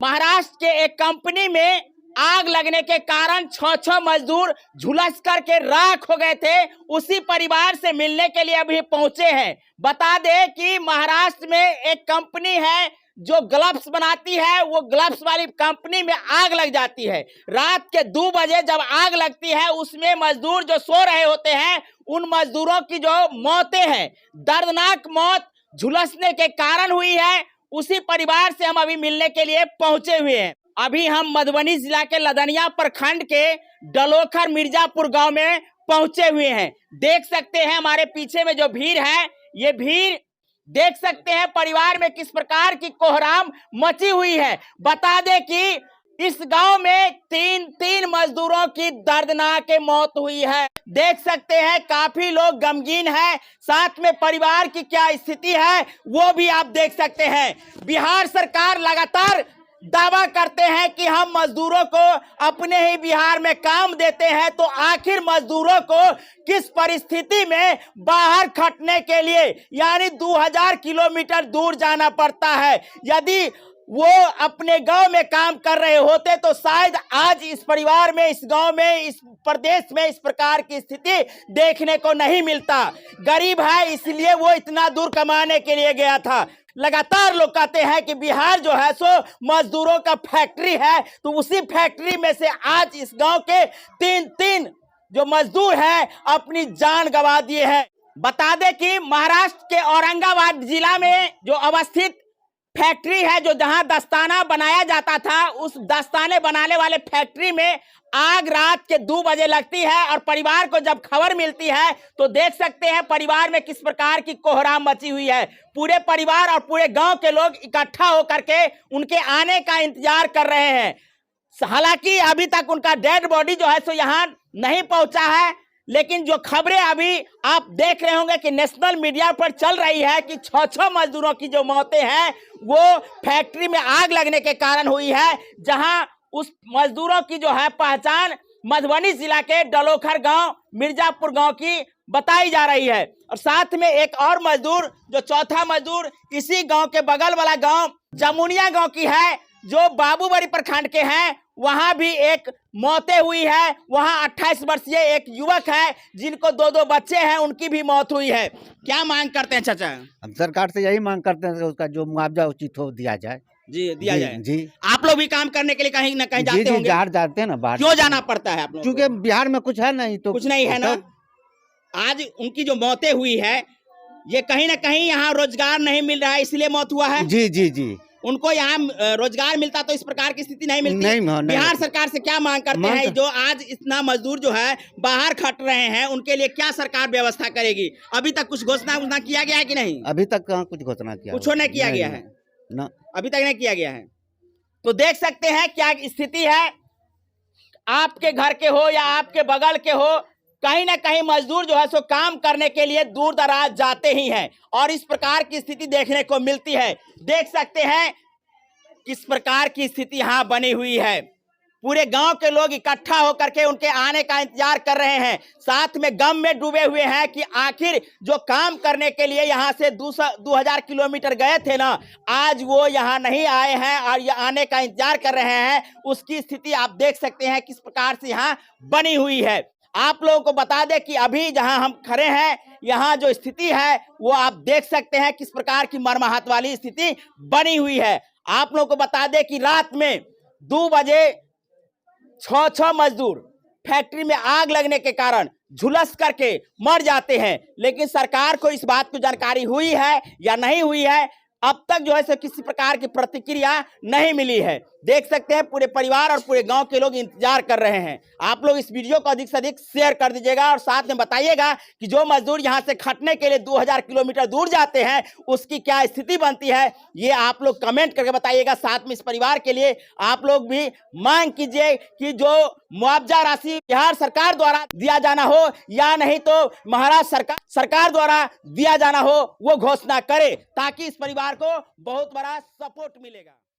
महाराष्ट्र के एक कंपनी में आग लगने के कारण 6 मजदूर झुलस करके राख हो गए थे। उसी परिवार से मिलने के लिए अभी पहुंचे हैं। बता दें कि महाराष्ट्र में एक कंपनी है जो ग्लव्स बनाती है। वो ग्लव्स वाली कंपनी में आग लग जाती है। रात के 2 बजे जब आग लगती है, उसमें मजदूर जो सो रहे होते हैं, उन मजदूरों की जो मौतें हैं, दर्दनाक मौत झुलसने के कारण हुई है। उसी परिवार से हम अभी मिलने के लिए पहुंचे हुए हैं। अभी हम मधुबनी जिला के लदनिया प्रखंड के डलोखर मिर्जापुर गांव में पहुंचे हुए हैं। देख सकते हैं हमारे पीछे में जो भीड़ है, ये भीड़ देख सकते हैं परिवार में किस प्रकार की कोहराम मची हुई है। बता दें कि इस गांव में तीन मजदूरों की दर्दनाक मौत हुई है। देख सकते हैं काफी लोग गमगीन हैं। साथ में परिवार की क्या स्थिति है वो भी आप देख सकते हैं। बिहार सरकार लगातार दावा करते हैं कि हम मजदूरों को अपने ही बिहार में काम देते हैं, तो आखिर मजदूरों को किस परिस्थिति में बाहर खटने के लिए यानी 2000 किलोमीटर दूर जाना पड़ता है। यदि वो अपने गांव में काम कर रहे होते तो शायद आज इस परिवार में, इस गांव में, इस प्रदेश में इस प्रकार की स्थिति देखने को नहीं मिलता। गरीब है इसलिए वो इतना दूर कमाने के लिए गया था। लगातार लोग कहते हैं कि बिहार जो है सो मजदूरों का फैक्ट्री है, तो उसी फैक्ट्री में से आज इस गांव के तीन जो मजदूर हैं अपनी जान गंवा दिए हैं। बता दें कि महाराष्ट्र के औरंगाबाद जिला में जो अवस्थित फैक्ट्री है, जो जहां दस्ताना बनाया जाता था, उस दस्ताने बनाने वाले फैक्ट्री में आग रात के 2 बजे लगती है। और परिवार को जब खबर मिलती है तो देख सकते हैं परिवार में किस प्रकार की कोहराम मची हुई है। पूरे परिवार और पूरे गांव के लोग इकट्ठा होकर के उनके आने का इंतजार कर रहे हैं। हालांकि अभी तक उनका डेड बॉडी जो है सो यहाँ नहीं पहुंचा है, लेकिन जो खबरें अभी आप देख रहे होंगे कि नेशनल मीडिया पर चल रही है कि 6 मजदूरों की जो मौतें हैं वो फैक्ट्री में आग लगने के कारण हुई है। जहां उस मजदूरों की जो है पहचान मधुबनी जिला के डलोखर गांव, मिर्जापुर गांव की बताई जा रही है। और साथ में एक और मजदूर, जो चौथा मजदूर इसी गांव के बगल वाला गांव जमुनिया गांव की है, जो बाबूबरी प्रखंड के हैं, वहां भी एक मौतें हुई है। वहां 28 वर्षीय एक युवक है जिनको 2 बच्चे हैं, उनकी भी मौत हुई है। क्या मांग करते हैं चाचा? हम सरकार से यही मांग करते हैं कि उसका जो मुआवजा उचित हो दिया जाए। जी, दिया जाए। जी, आप लोग भी काम करने के लिए कहीं ना कहीं जाते होंगे? बाहर जाते हैं ना। बाहर क्यों जाना पड़ता है आप लोग? क्योंकि बिहार में कुछ है नहीं, तो कुछ नहीं है ना। आज उनकी जो मौतें हुई है, ये कहीं ना कहीं यहाँ रोजगार नहीं मिल रहा है, इसलिए मौत हुआ है। जी जी जी। उनको यहाँ रोजगार मिलता तो इस प्रकार की स्थिति नहीं मिलती। नहीं। बिहार सरकार से क्या मांग करते हैं? जो आज इतना मजदूर जो है बाहर खट रहे हैं, उनके लिए क्या सरकार व्यवस्था करेगी? अभी तक कुछ घोषणा किया गया है कि नहीं? अभी तक कहाँ कुछ घोषणा किया? कुछ नहीं किया गया है ना, अभी तक नहीं किया गया है। तो देख सकते हैं क्या स्थिति है। आपके घर के हो या आपके बगल के हो, कहीं ना कहीं मजदूर जो है सो काम करने के लिए दूर दराज जाते ही हैं और इस प्रकार की स्थिति देखने को मिलती है। देख सकते हैं किस प्रकार की स्थिति यहाँ बनी हुई है। पूरे गांव के लोग इकट्ठा होकर के उनके आने का इंतजार कर रहे हैं। साथ में गम में डूबे हुए हैं कि आखिर जो काम करने के लिए यहाँ से 2000 किलोमीटर गए थे ना, आज वो यहाँ नहीं आए हैं और ये आने का इंतजार कर रहे हैं। उसकी स्थिति आप देख सकते हैं किस प्रकार से यहाँ बनी हुई है। आप लोगों को बता दें कि अभी जहां हम खड़े हैं, यहाँ जो स्थिति है वो आप देख सकते हैं किस प्रकार की मर्माहत वाली स्थिति बनी हुई है। आप लोगों को बता दें कि रात में 2 बजे 6 मजदूर फैक्ट्री में आग लगने के कारण झुलस करके मर जाते हैं, लेकिन सरकार को इस बात की जानकारी हुई है या नहीं हुई है, अब तक जो है सो किसी प्रकार की प्रतिक्रिया नहीं मिली है। देख सकते हैं पूरे परिवार और पूरे गांव के लोग इंतजार कर रहे हैं। आप लोग इस वीडियो को अधिक से अधिक शेयर कर दीजिएगा और साथ में बताइएगा कि जो मजदूर यहां से खटने के लिए 2000 किलोमीटर दूर जाते हैं उसकी क्या स्थिति बनती है, ये आप लोग कमेंट करके बताइएगा। साथ में इस परिवार के लिए आप लोग भी मांग कीजिए कि जो मुआवजा राशि बिहार सरकार द्वारा दिया जाना हो या नहीं तो महाराष्ट्र सरकार द्वारा दिया जाना हो, वो घोषणा करे ताकि इस परिवार को बहुत बड़ा सपोर्ट मिलेगा।